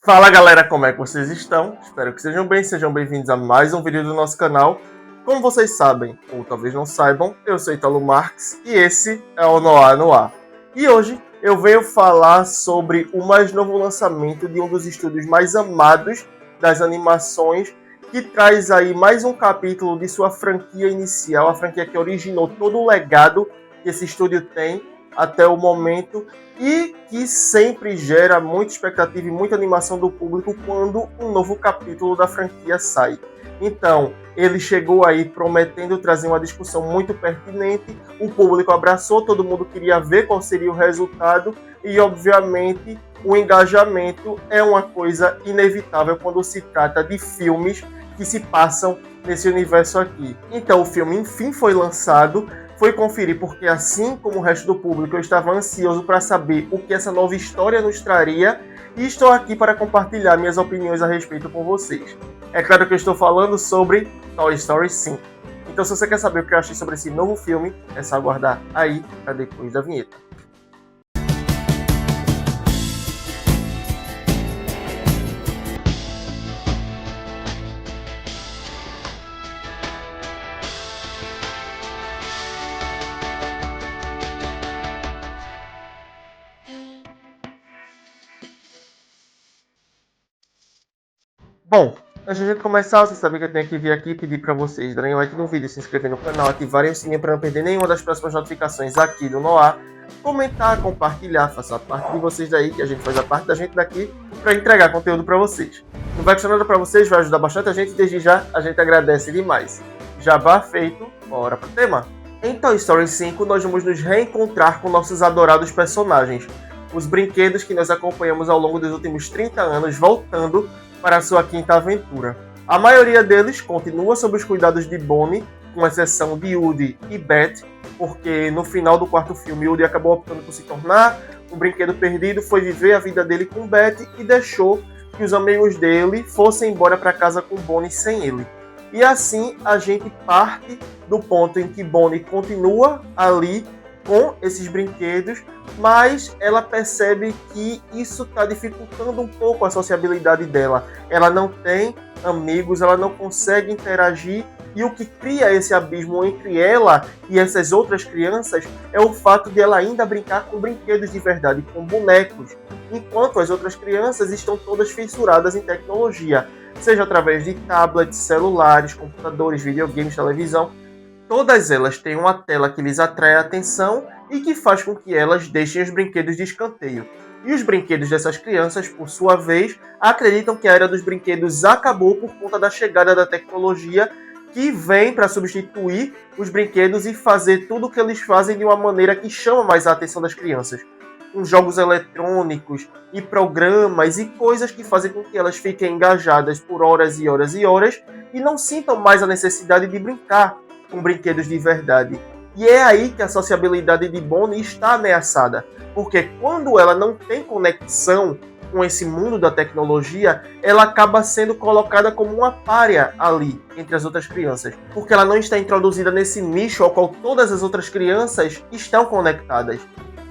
Fala galera, como é que vocês estão? Espero que sejam bem-vindos a mais um vídeo do nosso canal. Como vocês sabem, ou talvez não saibam, eu sou Italo Marques e esse é o Noir no Ar. E hoje eu venho falar sobre o mais novo lançamento de um dos estúdios mais amados das animações, que traz aí mais um capítulo de sua franquia inicial, a franquia que originou todo o legado que esse estúdio tem até o momento e que sempre gera muita expectativa e muita animação do público quando um novo capítulo da franquia sai. Então, ele chegou aí prometendo trazer uma discussão muito pertinente, o público abraçou, todo mundo queria ver qual seria o resultado e, obviamente, o engajamento é uma coisa inevitável quando se trata de filmes que se passam nesse universo aqui. Então, o filme, enfim, foi lançado. Foi conferir porque, assim como o resto do público, eu estava ansioso para saber o que essa nova história nos traria e estou aqui para compartilhar minhas opiniões a respeito com vocês. É claro que eu estou falando sobre Toy Story 5. Então, se você quer saber o que eu achei sobre esse novo filme, é só aguardar aí para depois da vinheta. Bom, antes de começar, vocês sabem que eu tenho que vir aqui e pedir para vocês darem like no vídeo, se inscreverem no canal, ativarem o sininho para não perder nenhuma das próximas notificações aqui do Noir, comentar, compartilhar, faça parte de vocês daí, que a gente faz a parte da gente daqui para entregar conteúdo para vocês. Não vai custar nada para vocês, vai ajudar bastante a gente e desde já a gente agradece demais. Jabá feito, bora pro tema. Em Toy Story 5 nós vamos nos reencontrar com nossos adorados personagens, os brinquedos que nós acompanhamos ao longo dos últimos 30 anos voltando para sua quinta aventura. A maioria deles continua sob os cuidados de Bonnie, com exceção de Woody e Beth, porque no final do quarto filme Woody acabou optando por se tornar um brinquedo perdido, foi viver a vida dele com Beth e deixou que os amigos dele fossem embora para casa com Bonnie sem ele. E assim a gente parte do ponto em que Bonnie continua ali com esses brinquedos, mas ela percebe que isso está dificultando um pouco a sociabilidade dela. Ela não tem amigos, ela não consegue interagir, e o que cria esse abismo entre ela e essas outras crianças é o fato de ela ainda brincar com brinquedos de verdade, com bonecos, enquanto as outras crianças estão todas fissuradas em tecnologia, seja através de tablets, celulares, computadores, videogames, televisão. Todas elas têm uma tela que lhes atrai a atenção e que faz com que elas deixem os brinquedos de escanteio. E os brinquedos dessas crianças, por sua vez, acreditam que a era dos brinquedos acabou por conta da chegada da tecnologia que vem para substituir os brinquedos e fazer tudo o que eles fazem de uma maneira que chama mais a atenção das crianças. Com jogos eletrônicos e programas e coisas que fazem com que elas fiquem engajadas por horas e horas e horas e não sintam mais a necessidade de brincar com brinquedos de verdade. E é aí que a sociabilidade de Bonnie está ameaçada, porque quando ela não tem conexão com esse mundo da tecnologia, ela acaba sendo colocada como uma pária ali entre as outras crianças, porque ela não está introduzida nesse nicho ao qual todas as outras crianças estão conectadas.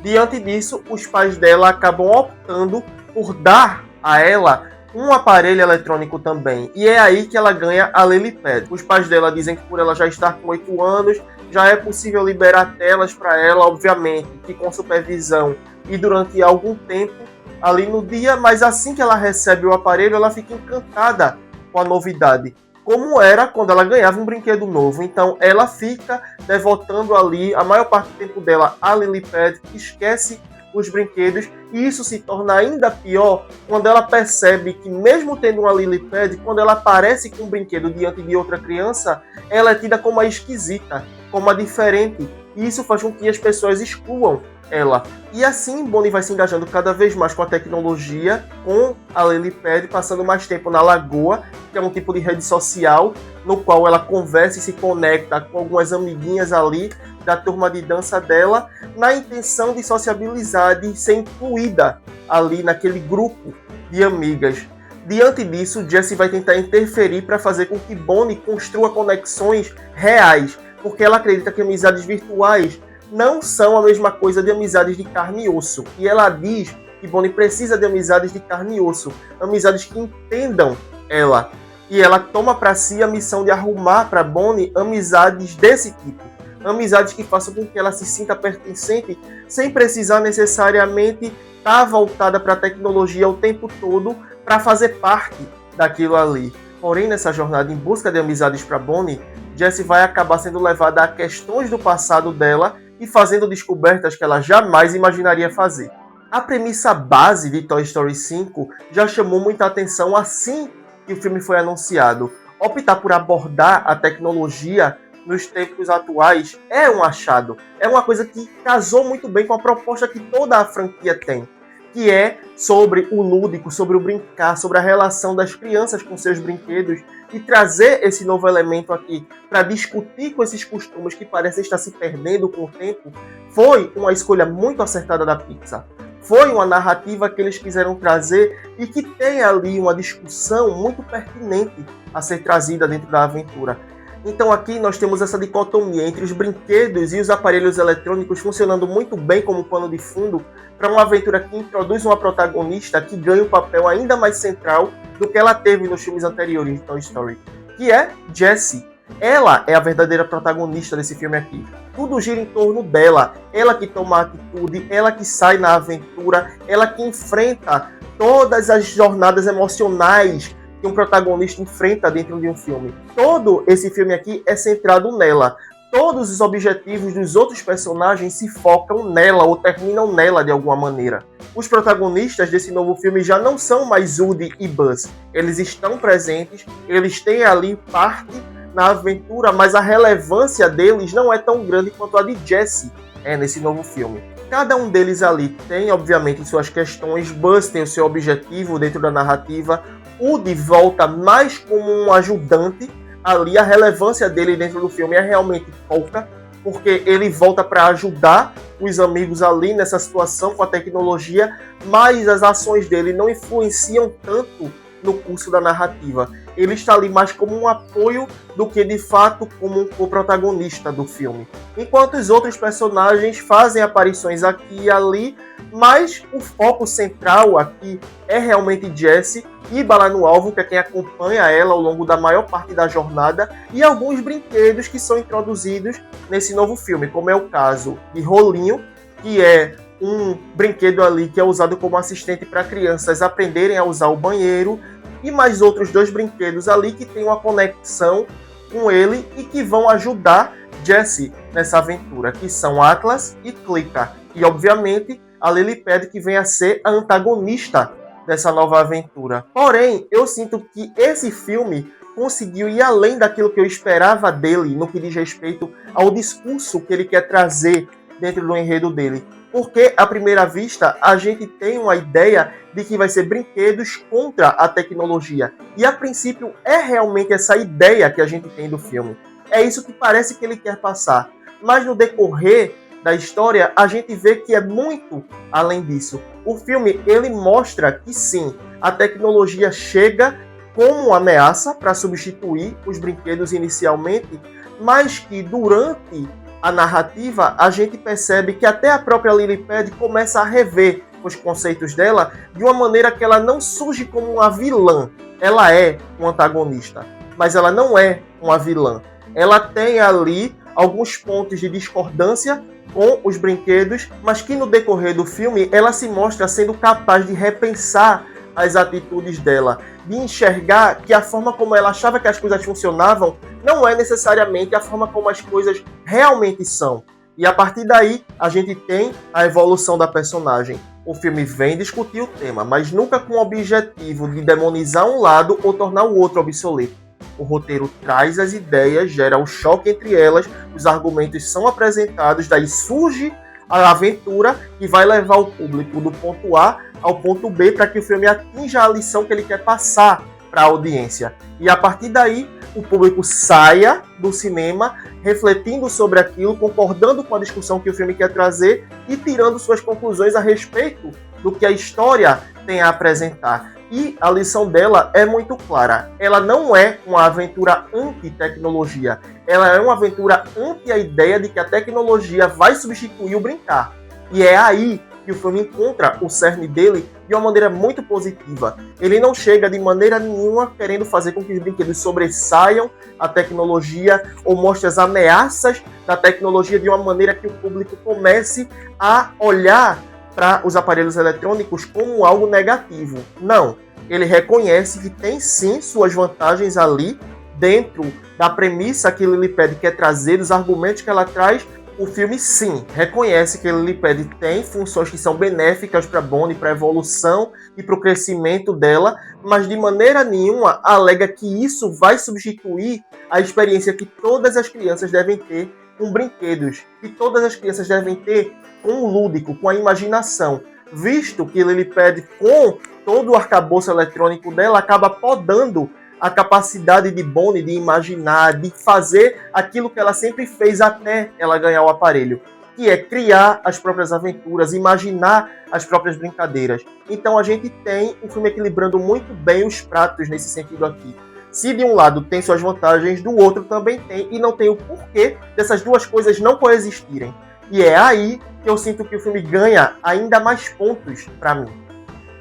Diante disso, os pais dela acabam optando por dar a ela um aparelho eletrônico também. E é aí que ela ganha a LilyPad. Os pais dela dizem que por ela já estar com 8 anos, já é possível liberar telas para ela, obviamente, que com supervisão e durante algum tempo ali no dia, mas assim que ela recebe o aparelho, ela fica encantada com a novidade, como era quando ela ganhava um brinquedo novo. Então ela fica devotando ali a maior parte do tempo dela a LilyPad, esquece os brinquedos, e isso se torna ainda pior quando ela percebe que, mesmo tendo uma LilyPad, quando ela aparece com um brinquedo diante de outra criança, ela é tida como a esquisita, como a diferente, e isso faz com que as pessoas excluam ela. E assim Bonnie vai se engajando cada vez mais com a tecnologia, com a LilyPad, passando mais tempo na Lagoa, que é um tipo de rede social no qual ela conversa e se conecta com algumas amiguinhas ali da turma de dança dela, na intenção de sociabilizar, de ser incluída ali naquele grupo de amigas. Diante disso, Jessie vai tentar interferir para fazer com que Bonnie construa conexões reais, porque ela acredita que amizades virtuais não são a mesma coisa de amizades de carne e osso. E ela diz que Bonnie precisa de amizades de carne e osso, amizades que entendam ela. E ela toma para si a missão de arrumar para Bonnie amizades desse tipo. Amizades que façam com que ela se sinta pertencente, sem precisar necessariamente estar voltada para a tecnologia o tempo todo para fazer parte daquilo ali. Porém, nessa jornada em busca de amizades para Bonnie, Jessie vai acabar sendo levada a questões do passado dela e fazendo descobertas que ela jamais imaginaria fazer. A premissa base de Toy Story 5 já chamou muita atenção assim que o filme foi anunciado. Optar por abordar a tecnologia nos tempos atuais é um achado. É uma coisa que casou muito bem com a proposta que toda a franquia tem, que é sobre o lúdico, sobre o brincar, sobre a relação das crianças com seus brinquedos, e trazer esse novo elemento aqui para discutir com esses costumes que parecem estar se perdendo com o tempo, foi uma escolha muito acertada da Pixar. Foi uma narrativa que eles quiseram trazer e que tem ali uma discussão muito pertinente a ser trazida dentro da aventura. Então aqui nós temos essa dicotomia entre os brinquedos e os aparelhos eletrônicos funcionando muito bem como pano de fundo para uma aventura que introduz uma protagonista que ganha um papel ainda mais central do que ela teve nos filmes anteriores de Toy Story, que é Jessie. Ela é a verdadeira protagonista desse filme aqui. Tudo gira em torno dela. Ela que toma a atitude, ela que sai na aventura, ela que enfrenta todas as jornadas emocionais que um protagonista enfrenta dentro de um filme. Todo esse filme aqui é centrado nela. Todos os objetivos dos outros personagens se focam nela ou terminam nela de alguma maneira. Os protagonistas desse novo filme já não são mais Woody e Buzz. Eles estão presentes, eles têm ali parte na aventura, mas a relevância deles não é tão grande quanto a de Jessie nesse novo filme. Cada um deles ali tem, obviamente, suas questões. Buzz tem o seu objetivo dentro da narrativa. Woody volta mais como um ajudante. Ali a relevância dele dentro do filme é realmente pouca, porque ele volta para ajudar os amigos ali nessa situação com a tecnologia, mas as ações dele não influenciam tanto no curso da narrativa. Ele está ali mais como um apoio do que de fato como um co-protagonista do filme. Enquanto os outros personagens fazem aparições aqui e ali, mas o foco central aqui é realmente Jessie e Bala no Alvo, que é quem acompanha ela ao longo da maior parte da jornada, e alguns brinquedos que são introduzidos nesse novo filme, como é o caso de Rolinho, que é um brinquedo ali que é usado como assistente para crianças aprenderem a usar o banheiro, e mais outros dois brinquedos ali que tem uma conexão com ele e que vão ajudar Jessie nessa aventura, que são Atlas e Clicker. E, obviamente, a Lilipad, que vem a ser a antagonista dessa nova aventura. Porém, eu sinto que esse filme conseguiu ir além daquilo que eu esperava dele no que diz respeito ao discurso que ele quer trazer dentro do enredo dele. Porque, à primeira vista, a gente tem uma ideia de que vai ser brinquedos contra a tecnologia. E, a princípio, é realmente essa ideia que a gente tem do filme. É isso que parece que ele quer passar. Mas, no decorrer da história, a gente vê que é muito além disso. O filme, ele mostra que, sim, a tecnologia chega como uma ameaça para substituir os brinquedos inicialmente, mas que, durante a narrativa, a gente percebe que até a própria Lilipad começa a rever os conceitos dela de uma maneira que ela não surge como uma vilã. Ela é um antagonista, mas ela não é uma vilã. Ela tem ali alguns pontos de discordância com os brinquedos, mas que no decorrer do filme ela se mostra sendo capaz de repensar as atitudes dela, de enxergar que a forma como ela achava que as coisas funcionavam não é necessariamente a forma como as coisas realmente são. E a partir daí, a gente tem a evolução da personagem. O filme vem discutir o tema, mas nunca com o objetivo de demonizar um lado ou tornar o outro obsoleto. O roteiro traz as ideias, gera o choque entre elas, os argumentos são apresentados, daí surge a aventura que vai levar o público do ponto A ao ponto B para que o filme atinja a lição que ele quer passar para a audiência. E a partir daí, o público saia do cinema refletindo sobre aquilo, concordando com a discussão que o filme quer trazer e tirando suas conclusões a respeito do que a história tem a apresentar. E a lição dela é muito clara. Ela não é uma aventura anti-tecnologia. Ela é uma aventura anti a ideia de que a tecnologia vai substituir o brincar. E é aí e o filme encontra o cerne dele de uma maneira muito positiva. Ele não chega de maneira nenhuma querendo fazer com que os brinquedos sobressaiam a tecnologia ou mostre as ameaças da tecnologia de uma maneira que o público comece a olhar para os aparelhos eletrônicos como algo negativo. Não, ele reconhece que tem sim suas vantagens ali dentro da premissa que Lillipad quer trazer, dos argumentos que ela traz. O filme sim reconhece que Lillipad tem funções que são benéficas para Bonnie, para a evolução e para o crescimento dela, mas de maneira nenhuma alega que isso vai substituir a experiência que todas as crianças devem ter com brinquedos, que todas as crianças devem ter com o lúdico, com a imaginação, visto que Lillipad, com todo o arcabouço eletrônico dela, acaba podando a capacidade de Bonnie de imaginar, de fazer aquilo que ela sempre fez até ela ganhar o aparelho, que é criar as próprias aventuras, imaginar as próprias brincadeiras. Então a gente tem um filme equilibrando muito bem os pratos nesse sentido aqui. Se de um lado tem suas vantagens, do outro também tem, e não tem o porquê dessas duas coisas não coexistirem. E é aí que eu sinto que o filme ganha ainda mais pontos para mim.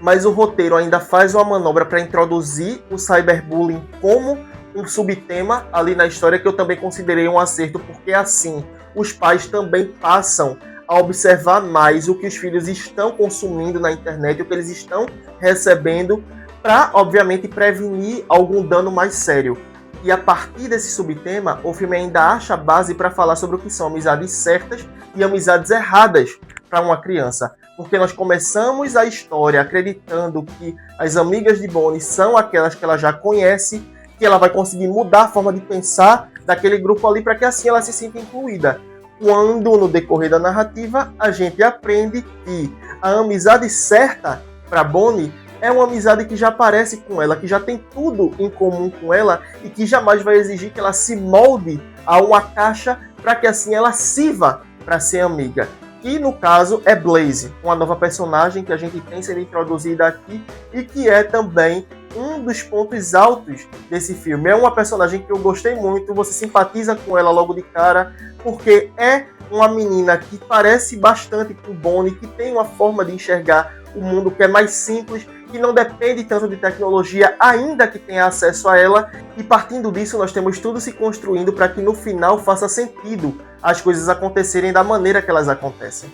Mas o roteiro ainda faz uma manobra para introduzir o cyberbullying como um subtema ali na história, que eu também considerei um acerto, porque assim os pais também passam a observar mais o que os filhos estão consumindo na internet, o que eles estão recebendo, para, obviamente, prevenir algum dano mais sério. E a partir desse subtema, o filme ainda acha base para falar sobre o que são amizades certas e amizades erradas para uma criança. Porque nós começamos a história acreditando que as amigas de Bonnie são aquelas que ela já conhece, que ela vai conseguir mudar a forma de pensar daquele grupo ali para que assim ela se sinta incluída. Quando, no decorrer da narrativa, a gente aprende que a amizade certa para Bonnie é uma amizade que já parece com ela, que já tem tudo em comum com ela e que jamais vai exigir que ela se molde a uma caixa para que assim ela sirva para ser amiga. Que no caso é Blaze, uma nova personagem que a gente tem sendo introduzida aqui e que é também um dos pontos altos desse filme. É uma personagem que eu gostei muito, você simpatiza com ela logo de cara, porque é uma menina que parece bastante com Bonnie, que tem uma forma de enxergar o mundo que é mais simples, que não depende tanto de tecnologia, ainda que tenha acesso a ela, e partindo disso nós temos tudo se construindo para que no final faça sentido as coisas acontecerem da maneira que elas acontecem.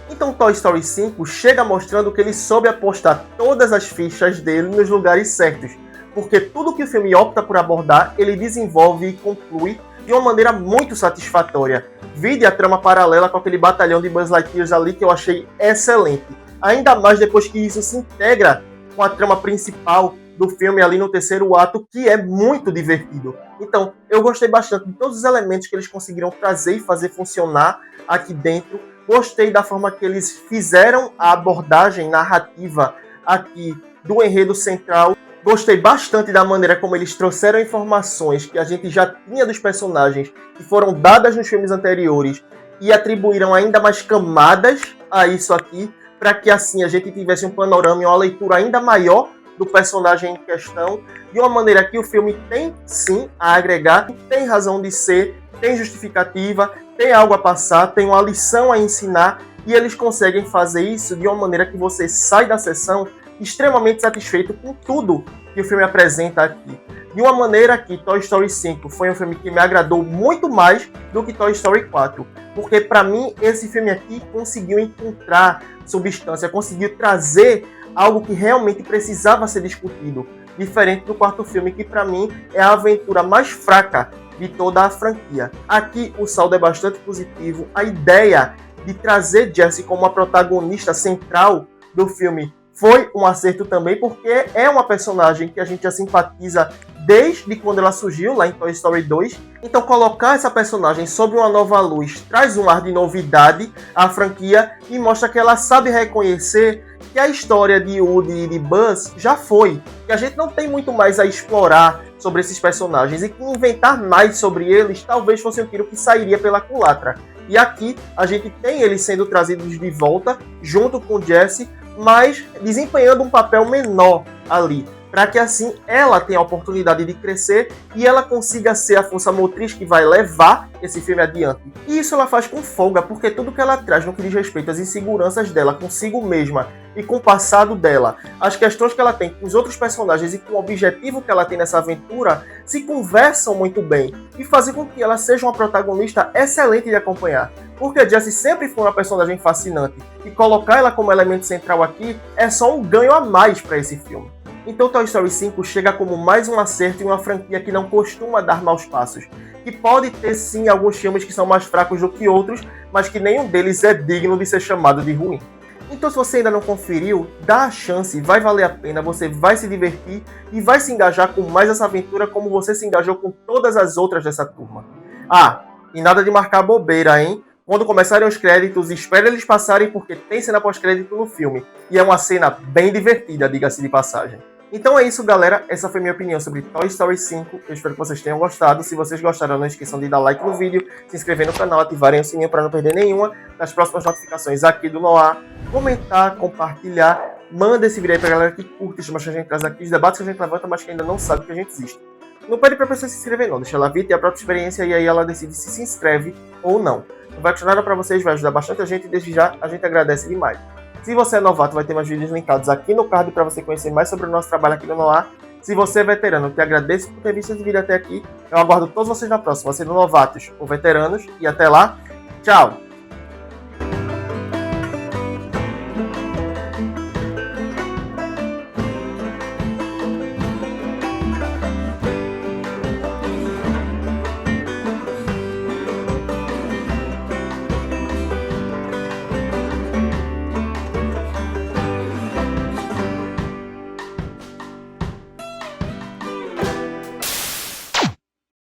Então Toy Story 5 chega mostrando que ele soube apostar todas as fichas dele nos lugares certos, porque tudo que o filme opta por abordar, ele desenvolve e conclui de uma maneira muito satisfatória. Vide a trama paralela com aquele batalhão de Buzz Lightyears ali, que eu achei excelente. Ainda mais depois que isso se integra com a trama principal do filme ali no terceiro ato, que é muito divertido. Então, eu gostei bastante de todos os elementos que eles conseguiram trazer e fazer funcionar aqui dentro. Gostei da forma que eles fizeram a abordagem narrativa aqui do enredo central. Gostei bastante da maneira como eles trouxeram informações que a gente já tinha dos personagens, que foram dadas nos filmes anteriores, e atribuíram ainda mais camadas a isso aqui, para que assim a gente tivesse um panorama e uma leitura ainda maior do personagem em questão, de uma maneira que o filme tem sim a agregar, tem razão de ser, tem justificativa, tem algo a passar, tem uma lição a ensinar, e eles conseguem fazer isso de uma maneira que você sai da sessão extremamente satisfeito com tudo que o filme apresenta aqui. De uma maneira que Toy Story 5 foi um filme que me agradou muito mais do que Toy Story 4. Porque para mim esse filme aqui conseguiu encontrar substância, conseguiu trazer algo que realmente precisava ser discutido. Diferente do quarto filme, que para mim é a aventura mais fraca de toda a franquia. Aqui o saldo é bastante positivo. A ideia de trazer Jessie como a protagonista central do filme foi um acerto também, porque é uma personagem que a gente já simpatiza desde quando ela surgiu lá em Toy Story 2. Então colocar essa personagem sob uma nova luz traz um ar de novidade à franquia e mostra que ela sabe reconhecer que a história de Woody e de Buzz já foi, que a gente não tem muito mais a explorar sobre esses personagens e que inventar mais sobre eles talvez fosse um tiro que sairia pela culatra. E aqui a gente tem eles sendo trazidos de volta junto com Jessie, mas desempenhando um papel menor ali. para que assim ela tenha a oportunidade de crescer e ela consiga ser a força motriz que vai levar esse filme adiante. E isso ela faz com folga, porque tudo que ela traz no que diz respeito às inseguranças dela consigo mesma e com o passado dela, as questões que ela tem com os outros personagens e com o objetivo que ela tem nessa aventura, se conversam muito bem e fazem com que ela seja uma protagonista excelente de acompanhar. Porque a Jessie sempre foi uma personagem fascinante e colocar ela como elemento central aqui é só um ganho a mais para esse filme. Então Toy Story 5 chega como mais um acerto em uma franquia que não costuma dar maus passos, que pode ter sim alguns filmes que são mais fracos do que outros, mas que nenhum deles é digno de ser chamado de ruim. Então se você ainda não conferiu, dá a chance, vai valer a pena, você vai se divertir e vai se engajar com mais essa aventura como você se engajou com todas as outras dessa turma. Ah, e nada de marcar bobeira, hein? Quando começarem os créditos, espere eles passarem porque tem cena pós-crédito no filme. E é uma cena bem divertida, diga-se de passagem. Então é isso, galera. Essa foi minha opinião sobre Toy Story 5. Eu espero que vocês tenham gostado. Se vocês gostaram, não esqueçam de dar like no vídeo, se inscrever no canal, ativarem o sininho para não perder nenhuma das próximas notificações aqui do Noah. Comentar, compartilhar. Manda esse vídeo aí pra galera que curte, chama a gente traz aqui os debates que a gente levanta, mas que ainda não sabe que a gente existe. Não pede pra pessoa se inscrever não, deixa ela vir, ter a própria experiência e aí ela decide se inscreve ou não. Não vai custar nada pra vocês, vai ajudar bastante a gente e desde já a gente agradece demais. Se você é novato, vai ter mais vídeos linkados aqui no card para você conhecer mais sobre o nosso trabalho aqui no Noah. Se você é veterano, eu te agradeço por ter visto esse vídeo até aqui. Eu aguardo todos vocês na próxima, sendo novatos ou veteranos. E até lá, tchau!